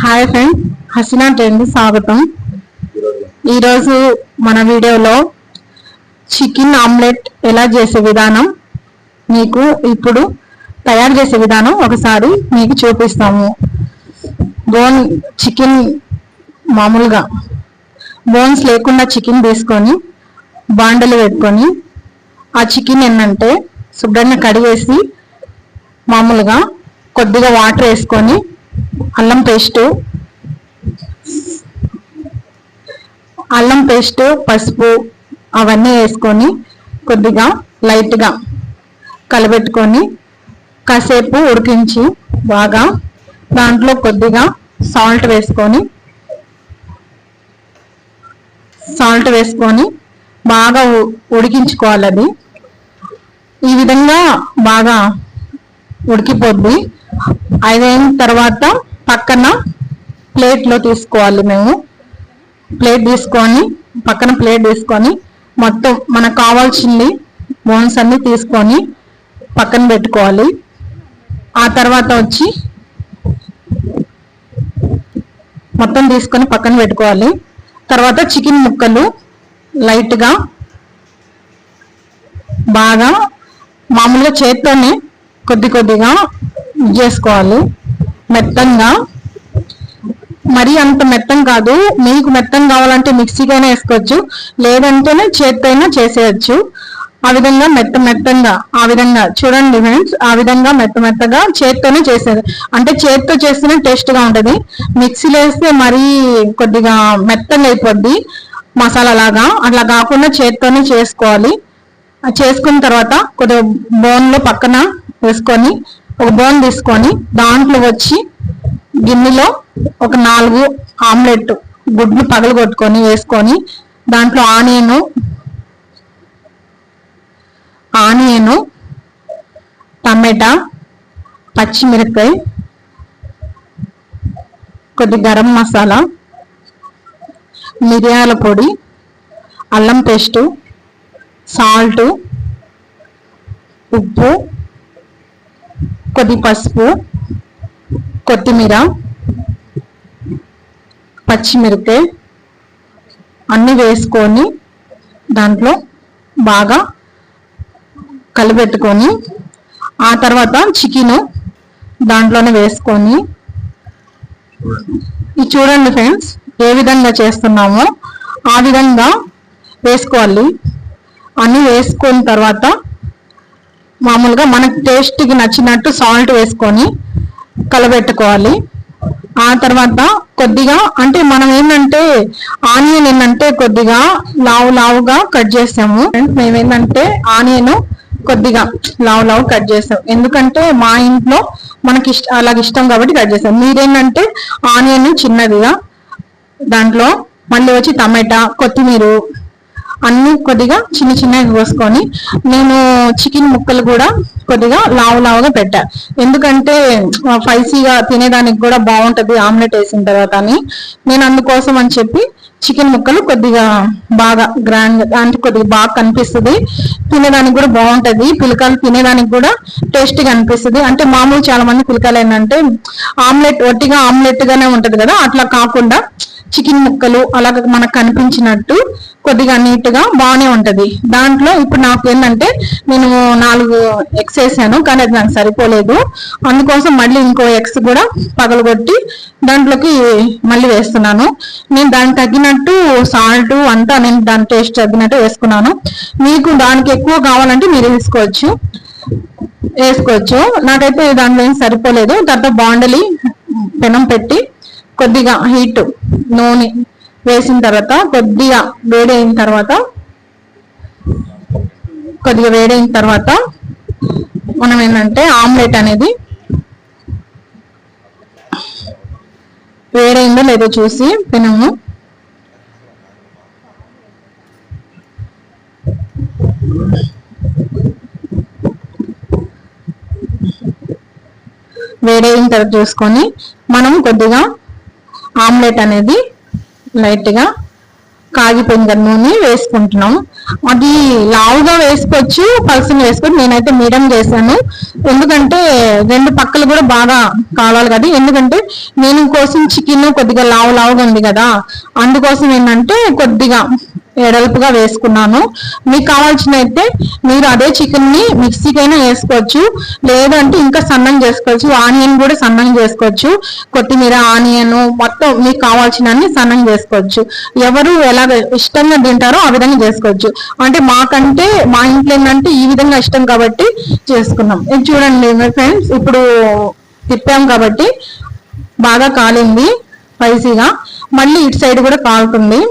Hi friends, Hasina trend స్వాగతం. ఈరోజు మన వీడియోలో చికెన్ ఆమ్లెట్ ఎలా చేసే విధానం మీకు ఇప్పుడు తయారు చేసే విధానం ఒకసారి మీకు చూపిస్తాము. చికెన్ మామూలుగా బోన్స్ లేకుండా చికెన్ తీసుకొని బాండలు పెట్టుకొని ఆ చికెన్ ఏంటంటే శుభ్రంగా కడిగేసి మామూలుగా కొద్దిగా వాటర్ వేసుకొని అల్లం పేస్ట్ పసుపు అవన్నీ వేసుకొని కొద్దిగా లైట్గా కలబెట్టుకొని కాసేపు ఉడికించి బాగా దాంట్లో కొద్దిగా సాల్ట్ వేసుకొని బాగా ఉడికించుకోవాలి. అది ఈ విధంగా బాగా ఉడికిపోద్ది. అయిన తర్వాత పక్కన ప్లేట్లో తీసుకోవాలి. మేము పక్కన ప్లేట్ తీసుకొని మొత్తం మనకు కావాల్సింది బోన్స్ అన్ని తీసుకొని పక్కన పెట్టుకోవాలి. ఆ తర్వాత వచ్చి మొత్తం తీసుకొని పక్కన పెట్టుకోవాలి. తర్వాత చికెన్ ముక్కలు లైట్గా బాగా మామూలుగా చేత్తోనే కొద్దిగా చేసుకోవాలి. మెత్తంగా, మరీ అంత మెత్తం కాదు. మీకు మెత్తం కావాలంటే మిక్సీకైనా వేసుకోవచ్చు, లేదంటేనే చేత్తో అయినా చేసేయచ్చు. ఆ విధంగా మెత్తగా ఆ విధంగా చూడండి ఫ్రెండ్స్, ఆ విధంగా మెత్తగా చేత్తోనే చేసేది. అంటే చేత్తో చేస్తేనే టేస్ట్గా ఉంటుంది. మిక్సీలో వేస్తే మరీ కొద్దిగా మెత్తగా అయిపోద్ది మసాలా లాగా. అట్లా కాకుండా చేత్తోనే చేసుకోవాలి. చేసుకున్న తర్వాత కొద్దిగా బౌన్లో పక్కన వేసుకొని ఒక బౌన్ తీసుకొని దాంట్లో వచ్చి గిన్నెలో ఒక 4 ఆమ్లెట్ గుడ్లు పగలగొట్టుకొని వేసుకొని దాంట్లో ఆనియను టమాటా పచ్చిమిరపకాయ కొద్ది గరం మసాలా మిరియాల పొడి అల్లం పేస్టు సాల్ట్ ఉప్పు కొద్ది పసుపు కొత్తిమీర పచ్చిమిరపకాయ అన్నీ వేసుకొని దాంట్లో బాగా కలిపెట్టుకొని ఆ తర్వాత చికెన్ దాంట్లోనే వేసుకొని ఇది చూడండి ఫ్రెండ్స్, ఏ విధంగా చేస్తున్నామో ఆ విధంగా వేసుకోవాలి. అన్నీ వేసుకున్న తర్వాత మామూలుగా మనకు టేస్ట్కి నచ్చినట్టు సాల్ట్ వేసుకొని కలబెట్టుకోవాలి. ఆ తర్వాత కొద్దిగా అంటే మనం ఏంటంటే ఆనియన్ ఏంటంటే కొద్దిగా లావుగా కట్ చేసాము. మేమేంటంటే ఆనియన్ కొద్దిగా లావు కట్ చేసాం, ఎందుకంటే మా ఇంట్లో మనకి అలాగ ఇష్టం కాబట్టి కట్ చేసాం. మీరేంటంటే ఆనియన్ చిన్నదిగా దాంట్లో మళ్ళీ వచ్చి టమాటా కొత్తిమీర అన్ని కొద్దిగా చిన్నగా కోసుకొని నేను చికెన్ ముక్కలు కూడా కొద్దిగా లావుగా పెట్టా, ఎందుకంటే స్పైసీగా తినేదానికి కూడా బాగుంటది ఆమ్లెట్ వేసిన తర్వాత అని. నేను అందుకోసం అని చెప్పి చికెన్ ముక్కలు కొద్దిగా బాగా గ్రాండ్ అంటే కొద్దిగా బాగా కనిపిస్తుంది, తినేదానికి కూడా బాగుంటది. పిల్లకాయలు తినేదానికి కూడా టేస్టీగా అనిపిస్తుంది. అంటే మామూలు చాలా మంది పిల్లకాయలు ఏంటంటే ఒట్టిగా ఆమ్లెట్ గానే ఉంటది కదా, అట్లా కాకుండా చికెన్ ముక్కలు అలాగ మనకు కనిపించినట్టు కొద్దిగా నీట్గా బాగానే ఉంటది. దాంట్లో ఇప్పుడు నాకు ఏంటంటే నేను 4 ఎగ్స్ వేసాను, కానీ అది నాకు సరిపోలేదు. అందుకోసం మళ్ళీ ఇంకో ఎగ్స్ కూడా పగలగొట్టి దాంట్లోకి మళ్ళీ వేస్తున్నాను. నేను దానికి తగ్గినట్టు సాల్ట్ అంతా నేను దాని టేస్ట్ తగ్గినట్టు వేసుకున్నాను. మీకు దానికి ఎక్కువ కావాలంటే మీరు వేసుకోవచ్చు. నాకైతే దాంట్లో ఏం సరిపోలేదు. తర్వాత బాండలి పెనం పెట్టి కొద్దిగా నూనె వేసిన తర్వాత కొద్దిగా వేడైన తర్వాత మనం ఏంటంటే ఆమ్లెట్ అనేది వేడైందో లేదో చూసి పెనము వేడైన తర్వాత చూసుకొని మనం కొద్దిగా ఆమ్లెట్ అనేది లైట్గా కాగిపోయిన కదా నూనె వేసుకుంటున్నాం. అది లావుగా వేసుకోవచ్చు, పల్సని వేసుకోవచ్చు. నేనైతే మీడియం చేశాను, ఎందుకంటే రెండు పక్కలు కూడా బాగా కావాలి కదా. ఎందుకంటే నేను కోసం చికెన్ కొద్దిగా లావుగా ఉంది కదా, అందుకోసం ఏంటంటే కొద్దిగా ఎడల్పుగా వేసుకున్నాను. మీకు కావాల్సిన అయితే మీరు అదే చికెన్ ని మిక్సీకైనా వేసుకోవచ్చు, లేదంటే ఇంకా సన్నం చేసుకోవచ్చు. ఆనియన్ కూడా సన్నం చేసుకోవచ్చు, కొత్తిమీర ఆనియన్ మొత్తం మీకు కావాల్సినన్ని సన్నం చేసుకోవచ్చు. ఎవరు ఎలా ఇష్టంగా తింటారో ఆ విధంగా చేసుకోవచ్చు. అంటే మాకంటే మా ఇంట్లో ఏంటంటే ఈ విధంగా ఇష్టం కాబట్టి చేసుకున్నాం. ఇది చూడండి ఫ్రెండ్స్, ఇప్పుడు తిప్పాం కాబట్టి బాగా కాలింది స్పైసీగా, మళ్ళీ ఇటు సైడ్ కూడా కాలుతుంది.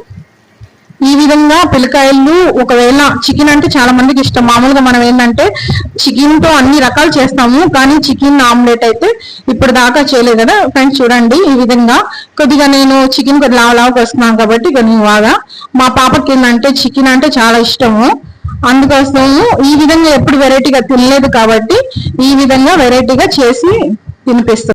ఈ విధంగా పిల్లకాయలు, ఒకవేళ చికెన్ అంటే చాలా మందికి ఇష్టం. మామూలుగా మనం ఏంటంటే చికెన్ తో అన్ని రకాలు చేస్తాము, కానీ చికెన్ ఆమ్లెట్ అయితే ఇప్పుడు దాకా చేయలేదు కదా ఫ్రెండ్స్. చూడండి ఈ విధంగా కొద్దిగా నేను చికెన్ కొద్దిగా లావుగా వస్తున్నాను కాబట్టి కొంచెం బాగా, మా పాపకి ఏంటంటే చికెన్ అంటే చాలా ఇష్టము, అందుకోసము ఈ విధంగా ఎప్పుడు వెరైటీగా తినలేదు కాబట్టి ఈ విధంగా వెరైటీగా చేసి తినిపిస్తాం.